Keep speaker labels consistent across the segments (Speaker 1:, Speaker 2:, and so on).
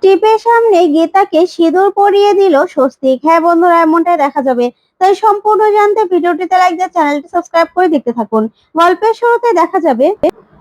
Speaker 1: টিপের সামনে গীতাকে সিঁদুর পরিয়ে দিল স্বস্তিক। হ্যাঁ বন্ধুরা, এমনটাই দেখা যাবে। তাই সম্পূর্ণ জানতে ভিডিওটিতে লাইক দিয়ে চ্যানেলটি সাবস্ক্রাইব করে দেখতে থাকুন। গল্পের শুরুতে দেখা যাবে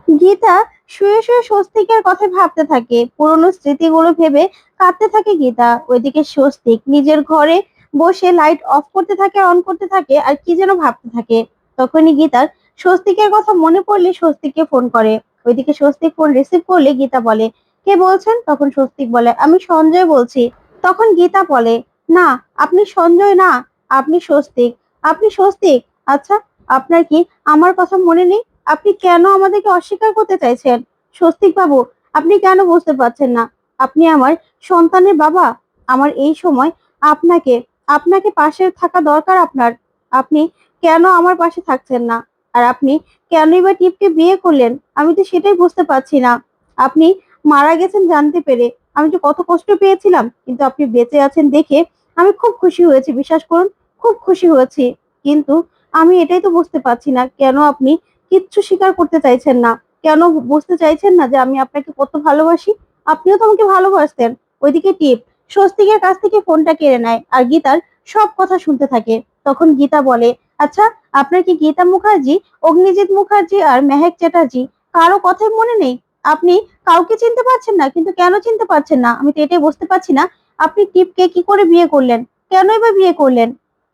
Speaker 1: গীতা শুয়ে শুয়ে স্বস্তিকের কথা ভাবতে থাকে। পুরনো স্মৃতিগুলো ভেবে কাঁদতে থাকে গীতা। ওইদিকে স্বস্তিক নিজের ঘরে বসে লাইট অফ করতে থাকে, অন করতে থাকে, আর কি যেন ভাবতে থাকে। তখনই গীতার স্বস্তিকের কথা মনে পড়লে স্বস্তিককে ফোন করে। ওইদিকে স্বস্তিক ফোন রিসিভ করলে গীতা বলে, কে বলছেন? তখন স্বস্তিক বলে, আমি সঞ্জয় বলছি। তখন গীতা বলে, না, আপনি সঞ্জয় না, আপনি স্বস্তিক। আপনি স্বস্তিক? আচ্ছা, আপনার কি আমার কথা মনে নেই? আপনি কেন আমাদেরকে অস্বীকার করতে চাইছেন? স্বস্তিক বাবু, আপনি কেন বুঝতে পারছেন না? আপনি আমার সন্তানের বাবা। আমার এই সময় আপনাকে আপনাকে পাশে থাকা দরকার আপনার। আপনি কেন আমার পাশে থাকছেন না? আর আপনি কেনই বা টিপকে বিয়ে করলেন? আমি তো সেটাই বুঝতে পারছি না। আপনি মারা গেছেন জানতে পেরে আমি যে কত কষ্ট পেয়েছিলাম, কিন্তু আপনি বেঁচে আছেন দেখে আমি খুব খুশি হয়েছি, বিশ্বাস করুন, খুব খুশি হয়েছি। কিন্তু আমি এটাই তো বুঝতে পারছি না, কেন আপনি কিচ্ছু স্বীকার করতে চাইছেন না? কেন বুঝতে চাইছেন না যে আমি আপনাকে কত ভালোবাসি? আপনিও তো আমাকে ভালোবাসতেন। ওইদিকে টিপ স্বস্তিকের কাছ থেকে ফোনটা কেড়ে নেয় আর গীতার সব কথা শুনতে থাকে। তখন গীতা বলে, আচ্ছা, আপনার কি গীতা মুখার্জি, অগ্নিজিৎ মুখার্জি আর মেহেক চ্যাটার্জি কারো কথাই মনে নেই? আপনি কাউকে চিনতে পারছেন না, কিন্তু কেন চিনতে পারছেন না আমি তো এটাই বুঝতে পারছি না। আপনি টিপকে কি করে বিয়ে করলেন? কেনই বা বিয়ে করলেন?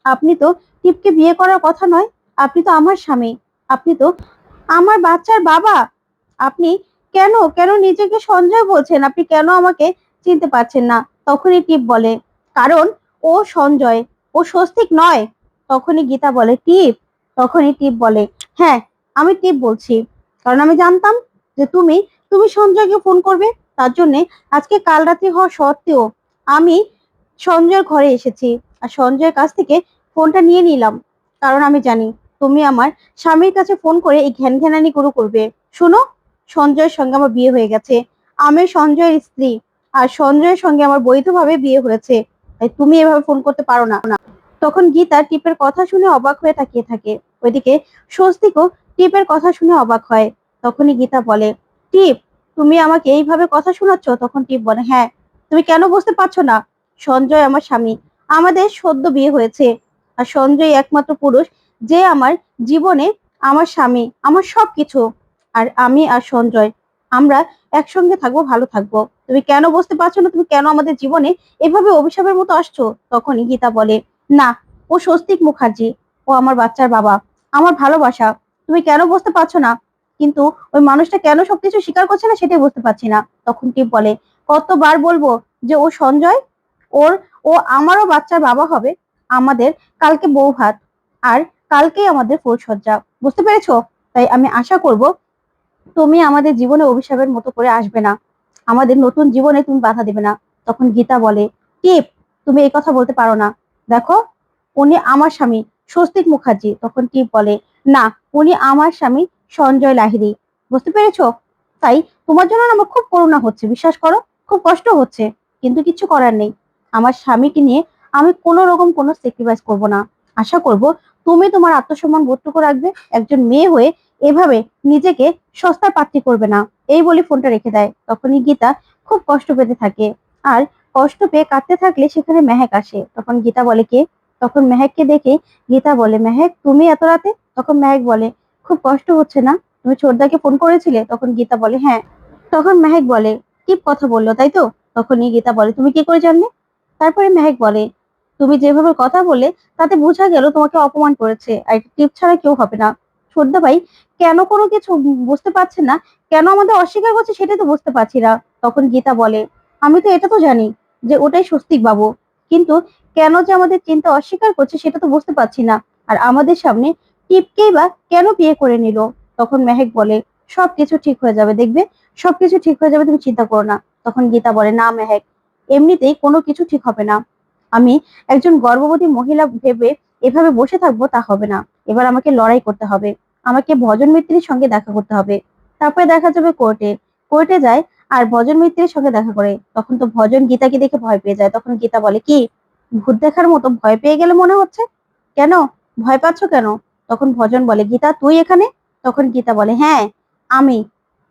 Speaker 1: আপনি তো টিপকে বিয়ে করার কথা নয়। আপনি তো আমার স্বামী। আপনি তো আমার বাচ্চার বাবা। আপনি কেন কেন নিজেকে সঞ্জয় বলছেন? আপনি কেন আমাকে চিনতে পারছেন না? তখনই টিপ বলে, কারণ ও সঞ্জয়, ও স্বস্তিক নয়। তখনই গীতা বলে, টিপ? তখনই টিপ বলে, হ্যাঁ, আমি টিপ বলছি। কারণ আমি জানতাম যে তুমি তুমি সঞ্জয়কে ফোন করবে। তার জন্য আজকে কাল রাত্রি হওয়া সত্ত্বেও আমি সঞ্জয়ের ঘরে এসেছি আর সঞ্জয়ের কাছ থেকে ফোনটা নিয়ে নিলাম। কারণ আমি জানি তুমি আমার স্বামীর কাছে ফোন করে এই ঘ্যান ঘ্যানানি গুলো করবে। শোনো, সঞ্জয়ের সঙ্গে আমার বিয়ে হয়ে গেছে। আমি সঞ্জয়ের স্ত্রী, আর সঞ্জয়ের সঙ্গে আমার বৈধভাবে বিয়ে হয়েছে। তাই তুমি এভাবে ফোন করতে পারো না। তখন গীতা টিপের কথা শুনে অবাক হয়ে তাকিয়ে থাকে। ওইদিকে স্বস্তিকও টিপের কথা শুনে অবাক হয়। তখনই গীতা বলে, টিপ, তুমি আমাকে এইভাবে কথা শোনাচ্ছ? তখন টিপ বলে, হ্যাঁ। তুমি কেন বুঝতে পারছো না? সঞ্জয় আমার স্বামী। আমাদের সদ্য বিয়ে হয়েছে। আর সঞ্জয় একমাত্র পুরুষ যে আমার জীবনে, আমার স্বামী, আমার সবকিছু। আর আমি আর সঞ্জয়, আমরা একসঙ্গে থাকবো, ভালো থাকবো। তুমি কেন বুঝতে পারছো না? তুমি কেন আমাদের জীবনে এভাবে অভিশাপের মতো আসছো? তখনই গীতা বলে, না, ও স্বস্তিক মুখার্জি। ও আমার বাচ্চার বাবা, আমার ভালোবাসা। তুমি কেন বুঝতে পারছো না? কিন্তু ওই মানুষটা কেন সবকিছু স্বীকার করছে না সেটাই বুঝতে পারছি না। তখন টিপ বলে, কতবার বলবো যে ও সঞ্জয়, ওর ও আমারও বাচ্চার বাবা হবে। আমাদের কালকে বউ ভাত, আর কালকেই আমাদের ফুলসজ্জা, বুঝতে পেরেছো? তাই আমি আশা করব তুমি আমাদের জীবনে অভিশাপের মতো করে আসবে না। আমাদের নতুন জীবনে তুমি বাধা দেবে না। তখন গীতা বলে, টিপ, তুমি এই কথা বলতে পারো না। দেখো, উনি আমার স্বামী স্বস্তিক মুখার্জি। তখন টিপ বলে, না, উনি আমার স্বামী সঞ্জয় লাহিড়ী। বুঝতে পেরেছো? তাই তোমার জন্য না আমার খুব করুণা হচ্ছে, বিশ্বাস করো, খুব কষ্ট হচ্ছে। কিন্তু কিছু করার নেই। আমার স্বামীকে নিয়ে আমি কোনো রকম কোনো স্যাক্রিফাইস করব না। আশা করব তুমি তোমার আত্মসম্মান বোধটুকু রাখবে। একজন মেয়ে হয়ে এভাবে নিজেকে সস্তার পাত্রী করবে না। এই বলে ফোনটা রেখে দেয়। তখনই গীতা খুব কষ্ট পেতে থাকে। আর কষ্ট পেয়ে কাঁদতে থাকলে সেখানে মেহেক আসে। তখন গীতা বলে, কে? তখন মেহেককে দেখে গীতা বলে, মেহেক, তুমি এত রাতে? তখন মেহেক বলে, খুব কষ্ট হচ্ছে না? তুমি ছোটদাকে ফোন করেছিলে? তখন গীতা বলে, হ্যাঁ। তখন মেহেক বলে, কি কথা বললো তাই তো? তখনই গীতা বলে, তুমি কি করে জানলে? তারপরে মেহেক বলে, তুমি যেভাবে কথা বলে তাতে বোঝা গেল তোমাকে অপমান করেছে, আর এটা টিপ ছাড়া কেউ হবে না। ছোটদা ভাই কেন কোনো কিছু বুঝতে পারছে না, কেন আমাদের অস্বীকার করছে সেটা তো বুঝতে পারছি না। তখন গীতা বলে, আমি তো এটা তো জানি যে ওটাই স্বস্তিক বাবু, কিন্তু কেন যে আমাদের চিন্তা অস্বীকার করছে সেটা তো বুঝতে পারছি না। আর আমাদের সামনে টিপকেই বা কেন বিয়ে করে নিল? তখন মেহেক বলে, সবকিছু ঠিক হয়ে যাবে, দেখবে সবকিছু ঠিক হয়ে যাবে, তুমি চিন্তা করো না। তখন গীতা বলে, না মেহেক, এমনিতেই কোনো কিছু ঠিক হবে না। আমি একজন গর্ভবতী মহিলা ভেবে এভাবে বসে থাকবো তা হবে না। এবার আমাকে লড়াই করতে হবে। আমাকে ভজন মিত্রের সঙ্গে দেখা করতে হবে। তারপরে দেখা যাবে কোর্টে। কোর্টে যায় আর ভজন মিত্রের সঙ্গে দেখা করে। তখন তো ভজন গীতাকে দেখে ভয় পেয়ে যায়। তখন গীতা বলে, কি ভূত দেখার মতো ভয় পেয়ে গেলে মনে হচ্ছে? কেন ভয় পাচ্ছ কেন? তখন ভজন বলে, গীতা তুই এখানে? তখন গীতা বলে, হ্যাঁ, আমি।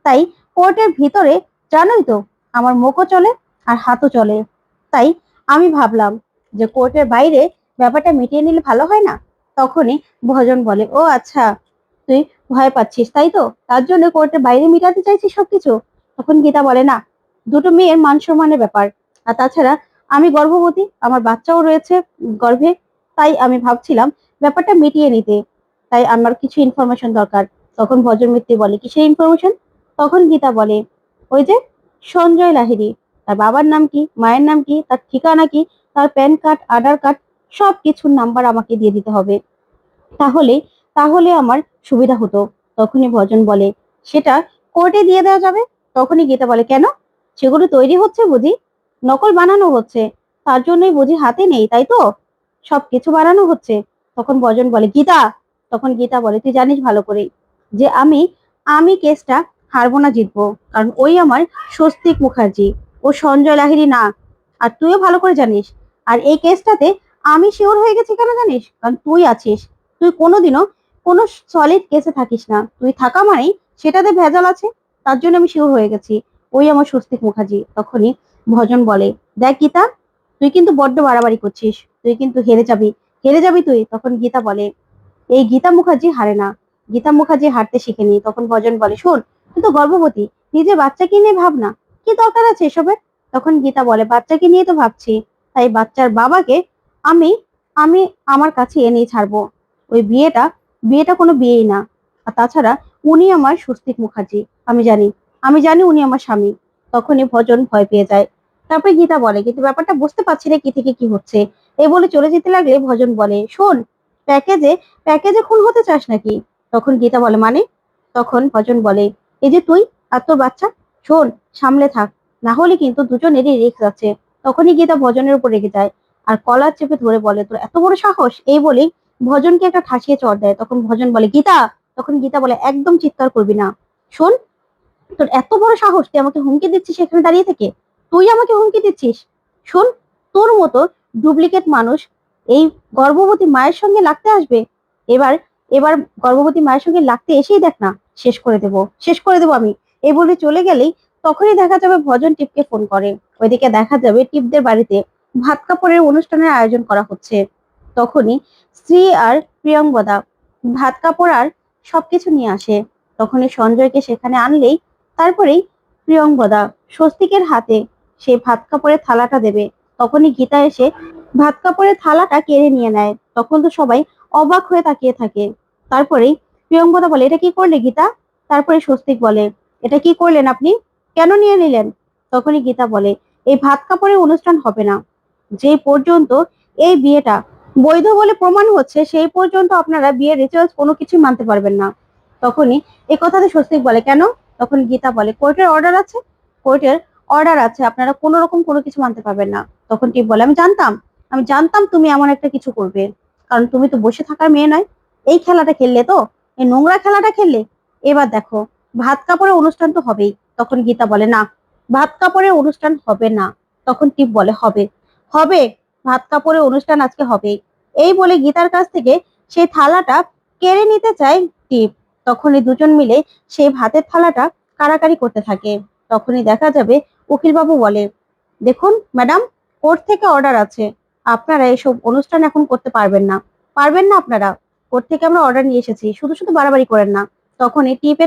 Speaker 1: তাই কোর্টের ভিতরে জানোই তো আমার মুখও চলে, আর হাতও চলে। তাই আমি ভাবলাম যে কোর্টের বাইরে ব্যাপারটা মিটিয়ে নিলে ভালো হয় না। তখনই ভজন বলে, ও আচ্ছা, তুই ভয় পাচ্ছিস তাই তো, তার জন্য কোর্টের বাইরে মিটাতে চাইছিস সবকিছু। তখন গীতা বলে, না, দুটো মেয়ের মান সম্মানের ব্যাপার, আর তাছাড়া আমি গর্ভবতী, আমার বাচ্চাও রয়েছে গর্ভে, তাই আমি ভাবছিলাম ব্যাপারটা মিটিয়ে নিতে, তাই আমার কিছু ইনফরমেশন দরকার। তখন ভজন মিত্তি বলে, কিসের ইনফরমেশন? তখন গীতা বলে, ওই যে সঞ্জয় লাহিড়ী, তার বাবার নাম কি, মায়ের নাম কি, তার ঠিকানা কি, তার প্যান কার্ড, আধার কার্ড, সব কিছুর নাম্বার আমাকে দিয়ে দিতে হবে, তাহলে তাহলে আমার সুবিধা হতো। তখনই ভজন বলে, সেটা কোর্টে দিয়ে দেওয়া যাবে। তখনই গীতা বলে, কেন? সেগুলো তৈরি হচ্ছে বুঝি, নকল বানানো হচ্ছে, তার জন্যই বুঝি হাতে নেই তাই তো, সবকিছু বানানো হচ্ছে। তখন ভজন বলে, গীতা, তখন গীতা বলে, তুই জানিস ভালো করে যে আমি আমি কেসটা হারবো না, জিতবো, কারণ ওই আমার স্বস্তিক মুখার্জি, ও সঞ্জয় লাহিড়ী না। আর তুইও ভালো করে জানিস, আর এই কেসটাতে আমি শিওর হয়ে গেছি কেন জানিস, কারণ তুই আছিস। তুই কোনোদিনও কোনো সলিড কেসে থাকিস না, তুই থাকা মানেই সেটাতে ভেজাল আছে, তার জন্য আমি শিওর হয়ে গেছি ওই আমার স্বস্তিক মুখার্জি। তখনই ভজন বলে, দেখ গীতা, তুই কিন্তু বড্ড বাড়াবাড়ি করছিস, তুই কিন্তু হেরে যাবি, হেরে যাবি তুই। তখন গীতা বলে, এই গীতা মুখার্জি হারে না, গীতা মুখার্জি হারতে শিখেনি। তখন ভজন বলে, শোন, তুই তো গর্ভবতী, নিজে বাচ্চাকে নিয়ে ভাব না, কি দরকার আছে এসবের? তখন গীতা বলে, বাচ্চাকে নিয়ে তো ভাবছি, তাই বাচ্চার বাবাকে আমি আমি আমার কাছে এনেই ছাড়বো। ওই বিয়েটা বিয়েটা কোনো বিয়েই না, আর তাছাড়া উনি আমার স্বস্তিক মুখার্জি, আমি জানি, আমি জানি উনি আমার স্বামী। তখনই ভজন ভয় পেয়ে যায়। তারপরে গীতা বলে, কিন্তু ব্যাপারটা বুঝতে পারছি না কি থেকে কি হচ্ছে। এই বলে চলে যেতে লাগলে ভজন বলে, শোন, প্যাকেজে প্যাকেজে খুন হতে চাস নাকি? তখন গীতা বলে, মানে? তখন ভজন বলে, এই যে তুই আর তোর বাচ্চা, শোন, সামলে থাক, না হলে কিন্তু দুজনেরই রিস্ক আছে। তখনই গীতা ভজনের উপর রেগে যায় আর কলার চেপে ধরে বলে, তোর এত বড় সাহস! এই বলেই ভজনকে একটা ঠাসিয়ে চড় দেয়। তখন ভজন বলে, গীতা, তখন গীতা বলে, একদম চিৎকার করবি না। শোন, তোর এত বড় সাহস, তুই আমাকে হুমকি দিচ্ছিস এখানে দাঁড়িয়ে থেকে, তুই আমাকে হুমকি দিচ্ছিস? শোন, তোর মতো ডুপ্লিকেট মানুষ এই গর্ভবতী মায়ের সঙ্গে লাগতে আসবে, এবার এবার গর্ভবতী মায়ের সঙ্গে লাগতে এসেই দেখ না, শেষ করে দেব, শেষ করে দেবো আমি। এই বলে চলে গেলেই তখনই দেখা যাবে ভজন টিপকে ফোন করে। ওইদিকে দেখা যাবে টিপদের বাড়িতে ভাত কাপড়ের অনুষ্ঠানের আয়োজন করা হচ্ছে। তখনই স্ত্রী আর প্রিয়ঙ্বদা ভাত কাপড় আর সবকিছু নিয়ে আসে। তখনই সঞ্জয়কে সেখানে আনলেই তারপরেই প্রিয়ঙ্বদা স্বস্তিকের হাতে সেই ভাত কাপড়ের থালাটা দেবে। তখনই গীতা এসে ভাত কাপড়ের থালাটা কেড়ে নিয়ে নেয়। তখন তো সবাই অবাক হয়ে তাকিয়ে থাকে। তারপরেই প্রিয়ঙ্বদা বলে, এটা কি করলে গীতা? তারপরে স্বস্তিক বলে, এটা কি করলেন আপনি, কেন নিয়ে নিলেন? তখনই গীতা বলে, এই ভাত কাপড়ের অনুষ্ঠান হবে না, যে পর্যন্ত এই বিয়েটা বৈধ বলে প্রমাণ হচ্ছে সেই পর্যন্ত আপনারা বিয়ের রিচুয়ালস কোনো কিছু মানতে পারবেন না। তখনই এই কথাতে স্বস্তিক বলে, কেন? তখন গীতা বলে, কোর্টের অর্ডার আছে, কোর্টের অর্ডার আছে, আপনারা কোনো রকম কোনো কিছু মানতে পারবেন না। তখন টিপ বলে, আমি জানতাম তুমি এমন একটা কিছু করবে, কারণ তুমি তো বসে থাকার মেয়ে নয়। এই খেলাটা খেললে তো, এই নোংরা খেলাটা খেললে, এবার দেখো ভাত কাপড়ের অনুষ্ঠান তো হবেই। তখন গীতা বলে, না, ভাত কাপড়ের অনুষ্ঠান হবে না। তখন টিপ বলে, হবে, হবে, ভাত কাপড়ের অনুষ্ঠান আজকে হবে। এই বলে গীতার কাছ থেকে সেই থালাটা কেড়ে নিতে চায় টিপ। তখনই দুজন মিলে সেই ভাতের থালাটা কাড়াকাড়ি করতে থাকে। তখনই দেখা যাবে উকিলবাবু বলে, দেখুন ম্যাডাম, কোর্ট থেকে অর্ডার আছে, আপনারা এসব অনুষ্ঠান এখন করতে পারবেন না, পারবেন না আপনারা, কোর্ট থেকে আমরা অর্ডার নিয়ে এসেছি, শুধু শুধু বাড়াবাড়ি করেন না। তখনই টিপ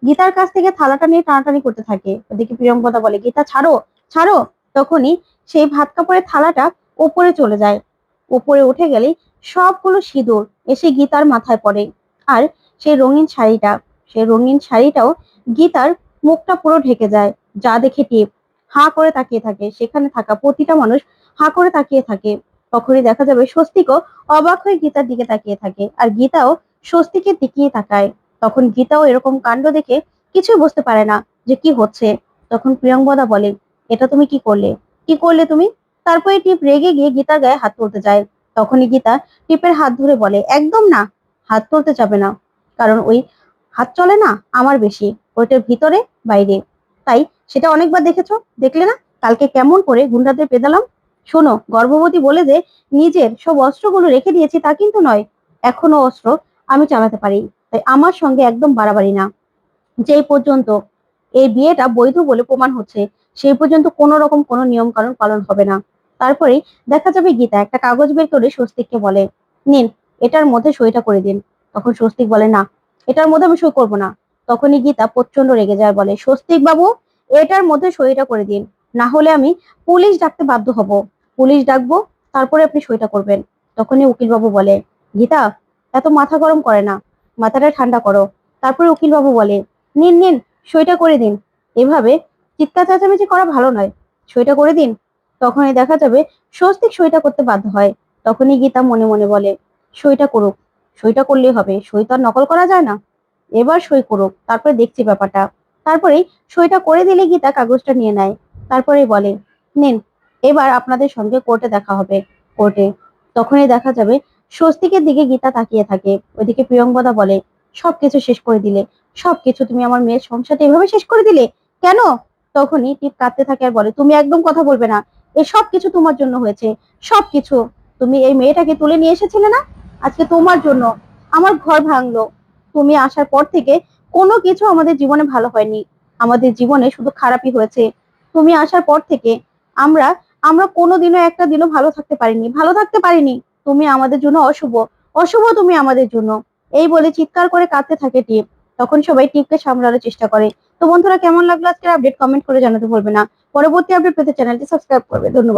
Speaker 1: গীতার কাছ থেকে থালাটা নিয়ে টানাটানি করতে থাকে। ওদিকে প্রিয়ঙ্কদা বলে, গীতা ছাড়ো, ছাড়ো। তখনই সেই ভাত কাপড়ের থালাটা ওপরে চলে যায়। ওপরে উঠে গেলে সবগুলো সিঁদুর এসে গীতার মাথায় পড়ে। আর সেই রঙিন শাড়িটা, সেই রঙিন শাড়িটাও গীতার মুখটা পুরো ঢেকে যায়। যা দেখে টিপ হা করে তাকিয়ে থাকে, সেখানে থাকা প্রতিটা মানুষ হা করে তাকিয়ে থাকে। তখনই দেখা যাবে স্বস্তিকও অবাক হয়ে গীতার দিকে তাকিয়ে থাকে, আর গীতাও স্বস্তিকের দিকেই তাকায়। তখন গীতাও এরকম কাণ্ড দেখে কিছুই বুঝতে পারে না যে কি হচ্ছে। তখন প্রিয়ঙ্বদা বলে, এটা তুমি কি করলে, কি করলে তুমি? তারপরে টিপ রেগে গিয়ে গীতার গায়ে হাত তুলতে যায়। তখনই গীতা টিপের হাত ধরে বলে, একদম না, হাত তুলতে যাবে না, কারণ ওই হাত চলে না আমার বেশি, ওইটার ভিতরে বাইরে, তাই সেটা অনেকবার দেখেছো, দেখলে না কালকে কেমন করে গুন্ডাদের পেদালাম? শোনো, গর্ভবতী বলে যে নিজের সব অস্ত্রগুলো রেখে দিয়েছি তা কিন্তু নয়, এখনো অস্ত্র আমি চালাতে পারি, তাই আমার সঙ্গে একদম বাড়াবাড়ি না। যেই পর্যন্ত এই বিয়েটা বৈধ বলে প্রমাণ হচ্ছে সেই পর্যন্ত কোনো রকম কোনো নিয়ম কানুন পালন হবে না। তারপরে দেখা যাবে গীতা একটা কাগজ বের করে স্বস্তিককে বলে, নিন এটার মধ্যে সইটা করে দিন। তখন স্বস্তিক বলে, না এটার মধ্যে আমি সই করবো না। তখনই গীতা প্রচন্ড রেগে যায়, বলে, স্বস্তিক বাবু এটার মধ্যে সইটা করে দিন, না হলে আমি পুলিশ ডাকতে বাধ্য হব। পুলিশ ডাকবো, তারপরে আপনি সইটা করবেন। তখনই উকিল বাবু বলে, গীতা এত মাথা গরম করে না, মাথাটা ঠান্ডা করো। তারপরে উকিল বাবু বলে, নিন নিন সইটা করে দিন। এভাবে চিৎকার চেঁচামেচি করা ভালো নয়, সইটা করে দিন। তখনই দেখা যাবে স্বস্তিক সইটা করতে বাধ্য হয়। তখনই গীতা মনে মনে বলে, সইটা করুক, সইটা করলেই হবে, সই তো আর নকল করা যায় না। এবার সই করুক, তারপরে দেখছি ব্যাপারটা। তারপরেই সইটা করে দিলে গীতা কাগজটা নিয়ে নেয়। তারপরেই বলে, নিন এবার আপনাদের সঙ্গে কোর্টে দেখা হবে। কোর্টে তখনই দেখা যাবে স্বস্তিকের দিকে গীতা তাকিয়ে থাকে। ওইদিকে প্রিয়ঙ্বদা বলে, সবকিছু শেষ করে দিলে, সবকিছু তুমি আমার মেয়ের সংসারটা এভাবে শেষ করে দিলে কেন? তখনই টিপ কাঁদতে থাকে আর বলে, তুমি একদম কথা বলবে না, এই সব কিছু তোমার জন্য হয়েছে, সবকিছু। তুমি এই মেয়েটাকে তুলে নিয়ে এসেছিলে না, আজকে তোমার জন্য আমার ঘর ভাঙলো। তুমি আসার পর থেকে কোনো কিছু আমাদের জীবনে ভালো হয়নি, আমাদের জীবনে শুধু খারাপই হয়েছে। তুমি আসার পর থেকে আমরা আমরা কোনোদিনও একটা দিনও ভালো থাকতে পারিনি। তুমি আমাদের জন্য অশুভ, অশুভ তুমি আমাদের জন্য। এই বলে চিৎকার করে কাঁদতে থাকে টিপ। তখন সবাই টিপকে সামলানোর চেষ্টা করে। তো বন্ধুরা, কেমন লাগলো আজকের আপডেট কমেন্ট করে জানাতে ভুলবে না। পরবর্তী আপডেট পেতে চ্যানেলটি সাবস্ক্রাইব করবে। ধন্যবাদ।